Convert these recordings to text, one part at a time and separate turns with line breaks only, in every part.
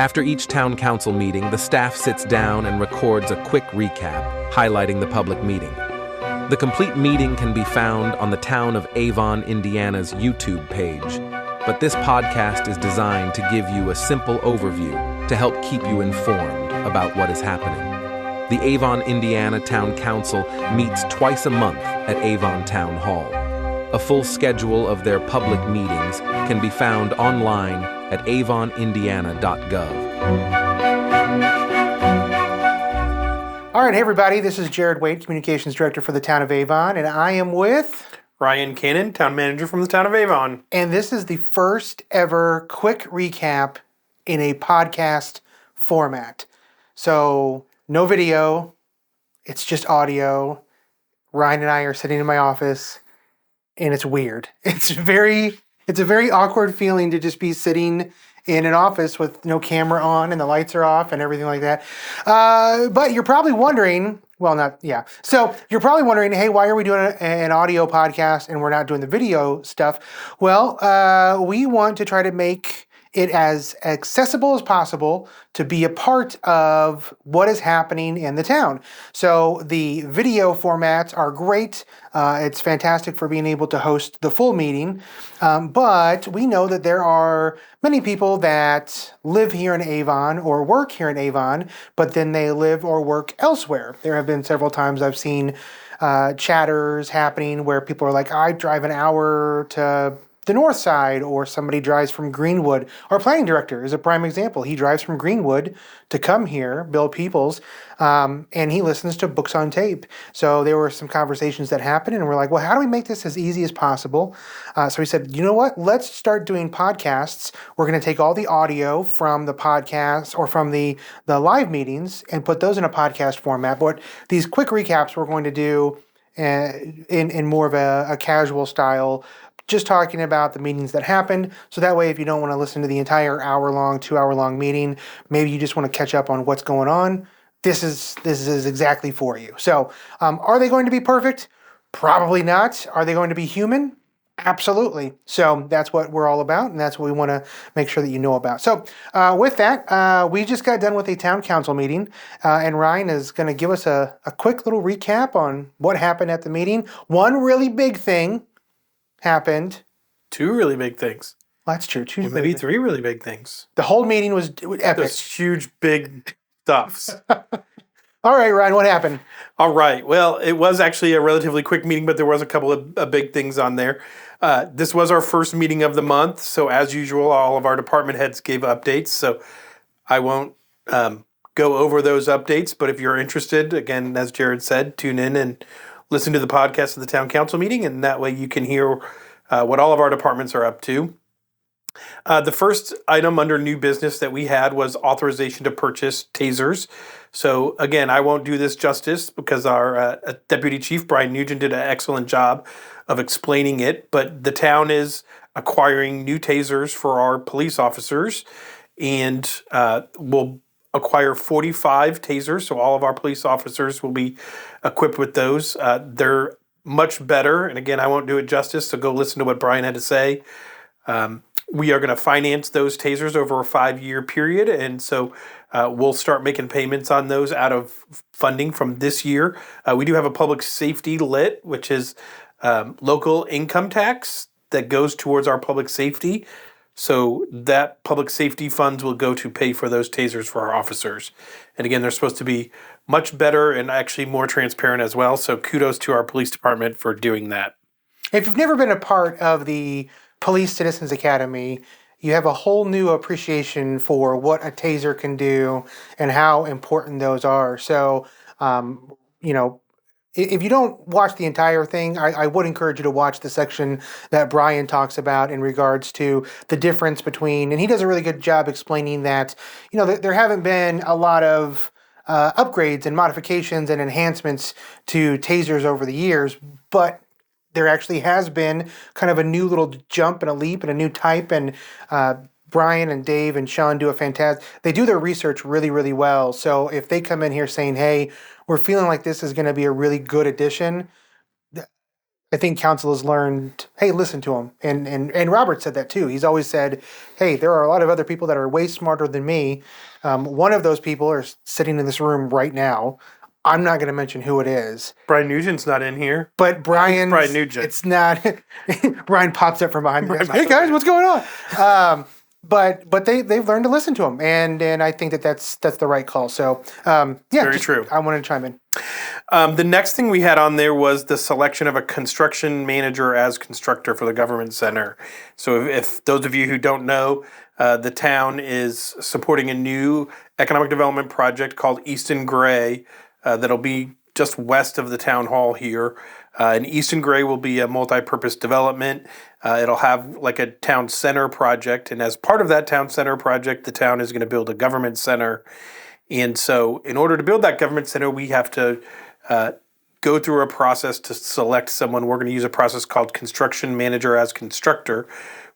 After each town council meeting, the staff sits down and records a quick recap, highlighting the public meeting. The complete meeting can be found on the Town of Avon, Indiana's YouTube page, but this podcast is designed to give you a simple overview to help keep you informed about what is happening. The Avon, Indiana Town Council meets twice a month at Avon Town Hall. A full schedule of their public meetings can be found online at avonindiana.gov.
All right, hey everybody, this is Jared Wade, Communications Director for the Town of Avon, and I am with
Ryan Cannon, Town Manager from the Town of Avon.
And this is the first ever quick recap in a podcast format. So, no video, it's just audio. Ryan and I are sitting in my office, and it's weird. It's a very awkward feeling to just be sitting in an office with no camera on and the lights are off and everything like that. But you're probably wondering, So you're probably wondering, hey, why are we doing an audio podcast and we're not doing the video stuff? Well, we want to try to make it as accessible as possible to be a part of what is happening in the town. So the video formats are great. It's fantastic for being able to host the full meeting. But we know that there are many people that live here in Avon or work here in Avon, but then they live or work elsewhere. There have been several times I've seen chatters happening where people are like, I drive an hour to the north side, or somebody drives from Greenwood. Our planning director is a prime example. He drives from Greenwood to come here, Bill Peoples, and he listens to books on tape. So there were some conversations that happened, and we're like, well, how do we make this as easy as possible? So we said, you know what? Let's start doing podcasts. We're going to take all the audio from the podcast or from the live meetings and put those in a podcast format. But these quick recaps we're going to do in more of a casual style, just talking about the meetings that happened. So that way, if you don't want to listen to the entire 2-hour-long meeting, maybe you just want to catch up on what's going on, this is exactly for you. So are they going to be perfect? Probably not. Are they going to be human? Absolutely. So that's what we're all about, and that's what we want to make sure that you know about. So with that, we just got done with a town council meeting, and Ryan is going to give us a quick little recap on what happened at the meeting. One really big thing happened.
Two really big things.
Well, that's true.
Maybe three really big things.
The whole meeting was epic.
Those huge, big stuffs.
All right, Ryan, what happened?
All right. Well, it was actually a relatively quick meeting, but there was a couple of big things on there. This was our first meeting of the month, so as usual, all of our department heads gave updates, so I won't go over those updates, but if you're interested, again, as Jared said, tune in and listen to the podcast of the town council meeting, and that way you can hear what all of our departments are up to. The first item under new business that we had was authorization to purchase tasers. So again, I won't do this justice because our Deputy Chief, Brian Nugent, did an excellent job of explaining it, but the town is acquiring new tasers for our police officers, and we'll acquire 45 tasers, so all of our police officers will be equipped with those. They're much better, and again, I won't do it justice, so go listen to what Brian had to say. We are going to finance those tasers over a 5-year period, and so we'll start making payments on those out of funding from this year. We do have a public safety lit, which is local income tax that goes towards our public safety. So that public safety funds will go to pay for those tasers for our officers. And again, they're supposed to be much better and actually more transparent as well. So kudos to our police department for doing that.
If you've never been a part of the Police Citizens Academy, you have a whole new appreciation for what a taser can do and how important those are. So, if you don't watch the entire thing, I would encourage you to watch the section that Brian talks about in regards to the difference between, and he does a really good job explaining that, there haven't been a lot of upgrades and modifications and enhancements to tasers over the years, but there actually has been kind of a new little jump and a leap and a new type, and Brian and Dave and Sean do they do their research really, really well. So if they come in here saying, hey, we're feeling like this is going to be a really good addition, I think council has learned, hey, listen to him. And Robert said that too. He's always said, hey, there are a lot of other people that are way smarter than me. One of those people are sitting in this room right now. I'm not going to mention who it is.
Brian Nugent's not in here.
But Brian,
Brian Nugent.
It's not. Brian pops up from behind the desk. Hey
pops up.
guys, what's going on? But they've learned to listen to him, and I think that's the right call. So
Very true.
I wanted to chime in.
The next thing we had on there was the selection of a construction manager as constructor for the government center. So if those of you who don't know, the town is supporting a new economic development project called Easton Gray that'll be just west of the town hall here. And Easton Gray will be a multi-purpose development. It'll have like a town center project. And as part of that town center project, the town is going to build a government center. And so in order to build that government center, we have to go through a process to select someone. We're going to use a process called construction manager as constructor,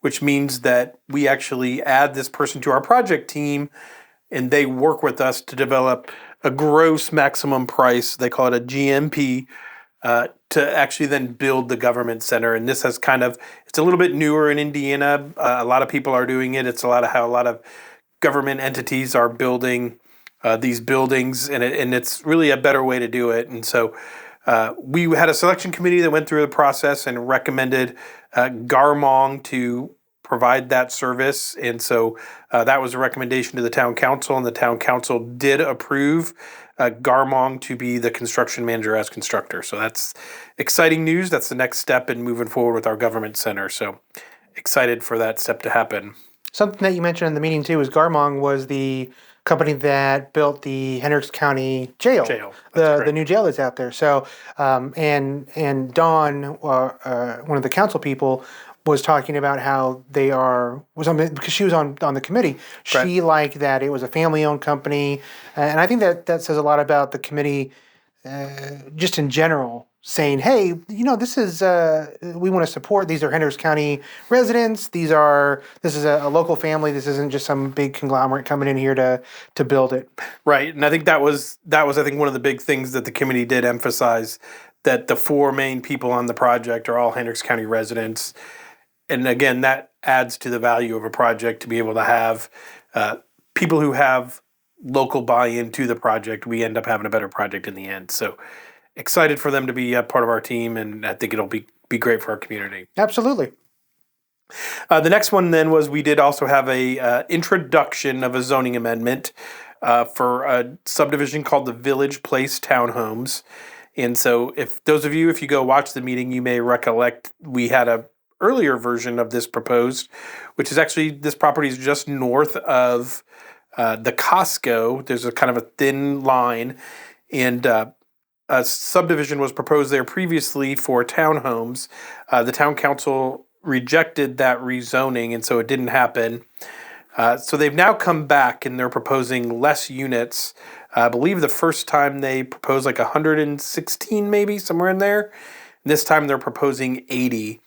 which means that we actually add this person to our project team and they work with us to develop a gross maximum price. They call it a GMP to actually then build the government center. And this has it's a little bit newer in Indiana. A lot of people are doing it. It's how a lot of government entities are building these buildings, and it's really a better way to do it. And so we had a selection committee that went through the process and recommended Garmong to provide that service. And so that was a recommendation to the town council, and the town council did approve Garmong to be the construction manager as constructor. So that's exciting news. That's the next step in moving forward with our government center. So excited for that step to happen.
Something that you mentioned in the meeting too is Garmong was the company that built the Hendricks County jail. The new jail that's out there. So and Dawn, one of the council people, was talking about how because she was on the committee. She liked that it was a family-owned company, and I think that says a lot about the committee, just in general, saying, hey, this is we want to support. These are Hendricks County residents. This is a local family. This isn't just some big conglomerate coming in here to build it.
Right, and I think that was I think one of the big things that the committee did emphasize, that the four main people on the project are all Hendricks County residents. And again, that adds to the value of a project to be able to have people who have local buy-in to the project. We end up having a better project in the end. So excited for them to be a part of our team, and I think it'll be great for our community.
Absolutely.
The next one then was we did also have a introduction of a zoning amendment for a subdivision called the Village Place Townhomes. And so if you go watch the meeting, you may recollect we had a earlier version of this proposed, which is actually, this property is just north of the Costco. There's a kind of a thin line, and a subdivision was proposed there previously for townhomes. The town council rejected that rezoning, and so it didn't happen. So they've now come back and they're proposing less units. I believe the first time they proposed like 116, maybe somewhere in there. This time they're proposing 80.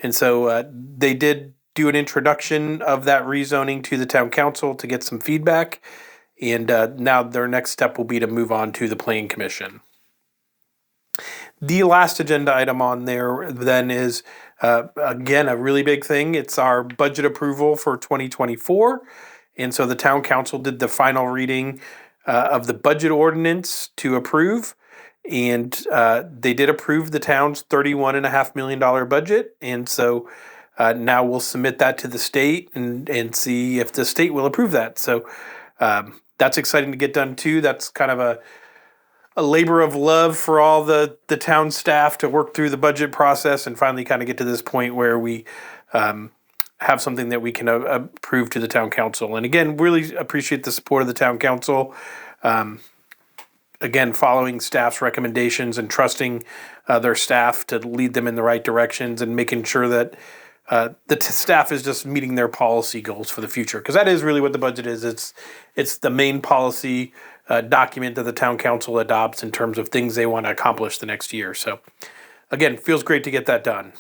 And so they did do an introduction of that rezoning to the town council to get some feedback. And now their next step will be to move on to the planning commission. The last agenda item on there then is, again, a really big thing. It's our budget approval for 2024. And so the town council did the final reading of the budget ordinance to approve. And they did approve the town's $31.5 million budget. And so now we'll submit that to the state and see if the state will approve that. So that's exciting to get done too. That's kind of a labor of love for all the town staff to work through the budget process and finally kind of get to this point where we have something that we can approve to the town council. And again, really appreciate the support of the town council. Again, following staff's recommendations and trusting their staff to lead them in the right directions and making sure that the staff is just meeting their policy goals for the future. Because that is really what the budget is. It's the main policy document that the town council adopts in terms of things they want to accomplish the next year. So, again, feels great to get that done.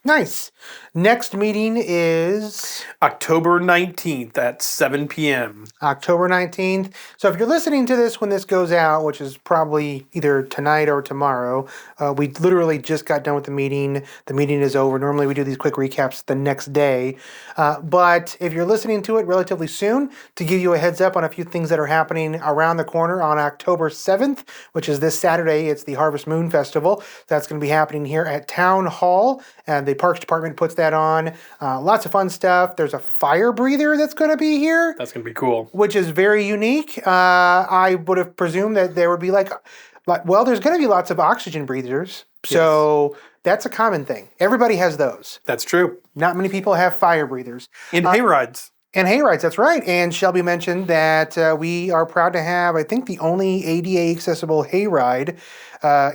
Nice. Next meeting is
October 19th at 7 p.m.
October 19th. So if you're listening to this when this goes out, which is probably either tonight or tomorrow, we literally just got done with the meeting. The meeting is over. Normally we do these quick recaps the next day. But if you're listening to it relatively soon, to give you a heads up on a few things that are happening around the corner on October 7th, which is this Saturday, it's the Harvest Moon Festival. That's going to be happening here at Town Hall, and the Parks Department puts that on. Lots of fun stuff. There's a fire breather that's going to be here.
That's going to be cool.
Which is very unique. I would have presumed that there would be well, there's going to be lots of oxygen breathers. So that's a common thing. Everybody has those.
That's true.
Not many people have fire breathers.
And hayrides.
And hayrides, that's right. And Shelby mentioned that we are proud to have, I think, the only ADA accessible hayride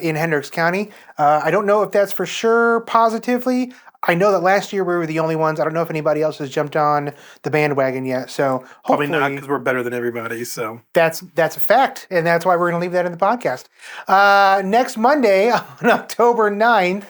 in Hendricks County. I don't know if that's for sure positively. I know that last year we were the only ones. I don't know if anybody else has jumped on the bandwagon yet. So
Probably
hopefully
not, because we're better than everybody. So
that's a fact, and that's why we're going to leave that in the podcast. Next Monday, on October 9th,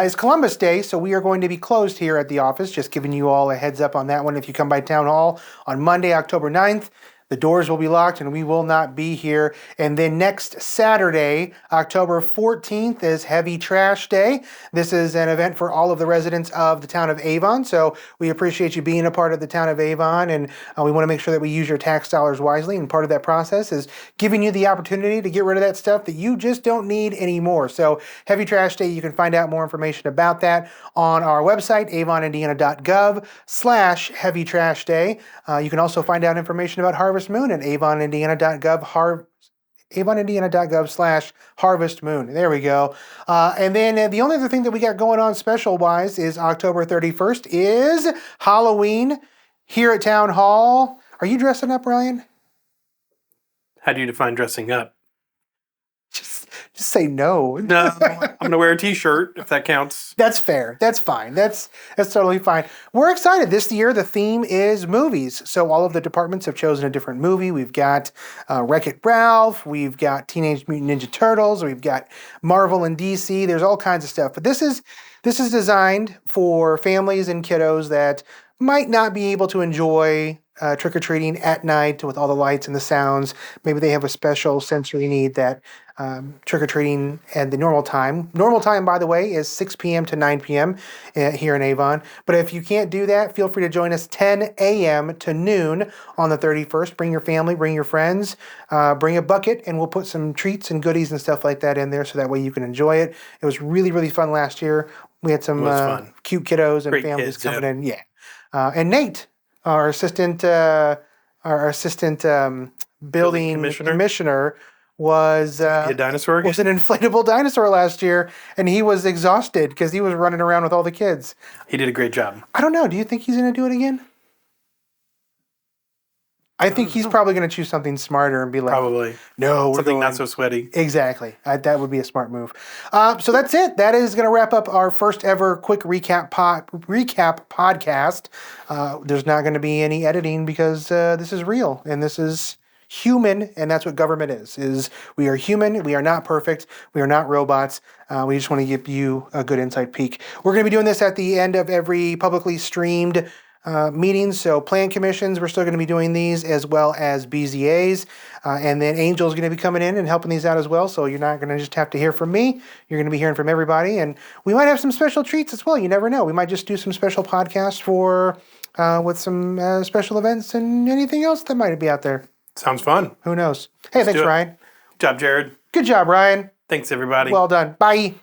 is Columbus Day, so we are going to be closed here at the office. Just giving you all a heads up on that one. If you come by Town Hall on Monday, October 9th, the doors will be locked and we will not be here. And then next Saturday, October 14th, is Heavy Trash Day. This is an event for all of the residents of the town of Avon. So we appreciate you being a part of the town of Avon, and we want to make sure that we use your tax dollars wisely. And part of that process is giving you the opportunity to get rid of that stuff that you just don't need anymore. So Heavy Trash Day, you can find out more information about that on our website, avonindiana.gov/Heavy Trash Day. You can also find out information about Harvest Moon at avonindiana.gov, avonindiana.gov/Harvest Moon. There we go. And then the only other thing that we got going on special-wise is October 31st is Halloween here at Town Hall. Are you dressing up, Ryan?
how do you define dressing up?
Just say no.
No, I'm going to wear a t-shirt, if that counts.
That's fair. That's fine. That's totally fine. We're excited. This year, the theme is movies. So all of the departments have chosen a different movie. We've got Wreck-It Ralph. We've got Teenage Mutant Ninja Turtles. We've got Marvel and DC. There's all kinds of stuff. But this is designed for families and kiddos that might not be able to enjoy trick-or-treating at night with all the lights and the sounds. Maybe they have a special sensory need that trick-or-treating at the normal time. Normal time, by the way, is 6 p.m. to 9 p.m. Here in Avon. But if you can't do that, feel free to join us 10 a.m. to noon on the 31st. Bring your family, bring your friends, bring a bucket, and we'll put some treats and goodies and stuff like that in there so that way you can enjoy it. It was really, really fun last year. We had some cute kiddos and
Great
families
kids,
coming in. Yeah. And Nate, our assistant building commissioner was
a dinosaur again?
was an inflatable dinosaur last year, and he was exhausted because he was running around with all the kids.
He did a great job.
I don't know. Do you think he's going to do it again? I think he's probably going to choose something smarter and be like,
Probably.
no, we're
Something
going.
not so sweaty.
Exactly. That would be a smart move. So that's it. That is going to wrap up our first ever quick recap podcast. There's not going to be any editing because this is real and this is human, and that's what government is we are human. We are not perfect. We are not robots. We just want to give you a good inside peek. We're going to be doing this at the end of every publicly streamed meetings. So plan commissions, we're still going to be doing these, as well as BZAs. And then Angel's going to be coming in and helping these out as well. So you're not going to just have to hear from me. You're going to be hearing from everybody. And we might have some special treats as well. You never know. We might just do some special podcasts for with some special events and anything else that might be out there.
Sounds fun.
Who knows? Hey, thanks, Ryan.
Good job, Jared.
Good job, Ryan.
Thanks, everybody.
Well done. Bye.